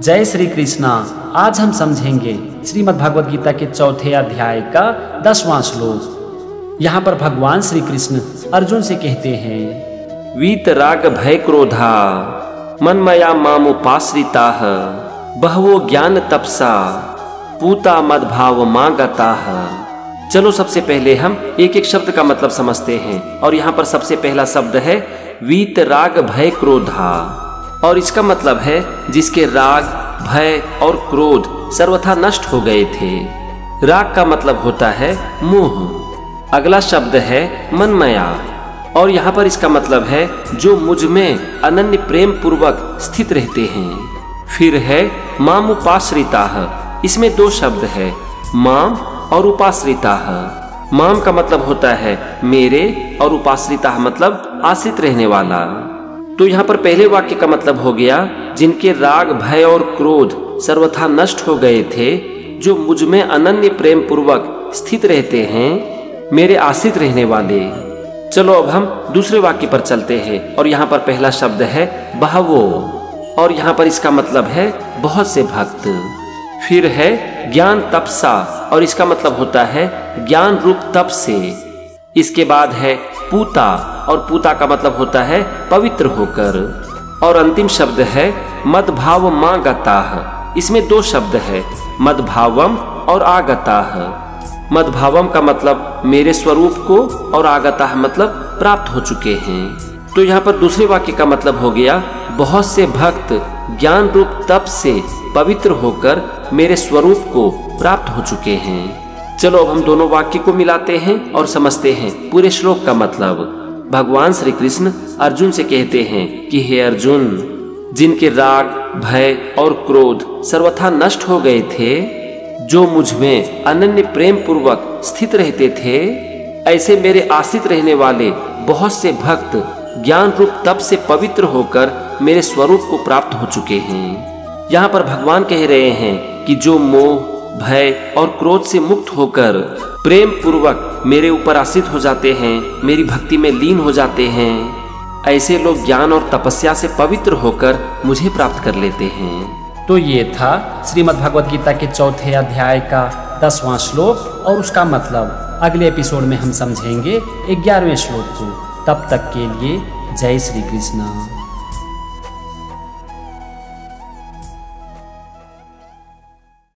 जय श्री कृष्णा। आज हम समझेंगे श्रीमद् भगवद गीता के चौथे अध्याय का 10वां श्लोक। यहाँ पर भगवान श्री कृष्ण अर्जुन से कहते हैं, वीतराग भय क्रोधा मन्मया मामुपाश्रिताः बहवो ज्ञान तपसा पूता मद्भाव मागताः। चलो सबसे पहले हम एक एक शब्द का मतलब समझते हैं। और यहाँ पर सबसे पहला शब्द है वीतराग भय क्रोधा, और इसका मतलब है जिसके राग, भय और क्रोध सर्वथा नष्ट हो गए थे। राग का मतलब होता है मोह। अगला शब्द है मनमया, और यहाँ पर इसका मतलब है जो मुझ में अनन्य प्रेम पूर्वक स्थित रहते हैं। फिर है माम उपाश्रिताः, इसमें दो शब्द है माम और उपाश्रिताः। माम का मतलब होता है मेरे और उपाश्रिताः मतलब आश्रित रहने वाला। तो यहाँ पर पहले वाक्य का मतलब हो गया जिनके राग, भय और क्रोध सर्वथा नष्ट हो गए थे, जो मुझ में अनन्य प्रेम पूर्वक स्थित रहते हैं, मेरे आश्रित रहने वाले। चलो अब हम दूसरे वाक्य पर चलते हैं। और यहाँ पर पहला शब्द है बहवो, और यहाँ पर इसका मतलब है बहुत से भक्त। फिर है ज्ञान तपसा, और इसका मतलब होता है ज्ञान रूप तप से। इसके बाद है पूता, और पूता का मतलब होता है पवित्र होकर। और अंतिम शब्द है मद्भाव मागताः, इसमें दो शब्द है मद्भावम और आगताः। मद्भावम का मतलब मेरे स्वरूप को, और आगताः मतलब प्राप्त हो चुके हैं। तो यहाँ पर दूसरे वाक्य का मतलब हो गया बहुत से भक्त ज्ञान रूप तप से पवित्र होकर मेरे स्वरूप को प्राप्त हो चुके हैं। चलो अब हम दोनों वाक्य को मिलाते हैं और समझते हैं पूरे श्लोक का मतलब। भगवान श्री कृष्ण अर्जुन से कहते हैं कि हे अर्जुन, जिनके राग, भय और क्रोध सर्वथा नष्ट हो गए थे, जो मुझ में अनन्य प्रेम पूर्वक स्थित रहते थे, ऐसे मेरे आश्रित रहने वाले बहुत से भक्त ज्ञान रूप तप से पवित्र होकर मेरे स्वरूप को प्राप्त हो चुके हैं। यहाँ पर भगवान कह रहे हैं कि जो मोह, भय और क्रोध से मुक्त होकर प्रेम पूर्वक मेरे ऊपर आश्रित हो जाते हैं, मेरी भक्ति में लीन हो जाते हैं, ऐसे लोग ज्ञान और तपस्या से पवित्र होकर मुझे प्राप्त कर लेते हैं। तो ये था श्रीमद् भगवद गीता के चौथे अध्याय का 10वां श्लोक और उसका मतलब। अगले एपिसोड में हम समझेंगे 11वें श्लोक को। तब तक के लिए जय श्री कृष्ण।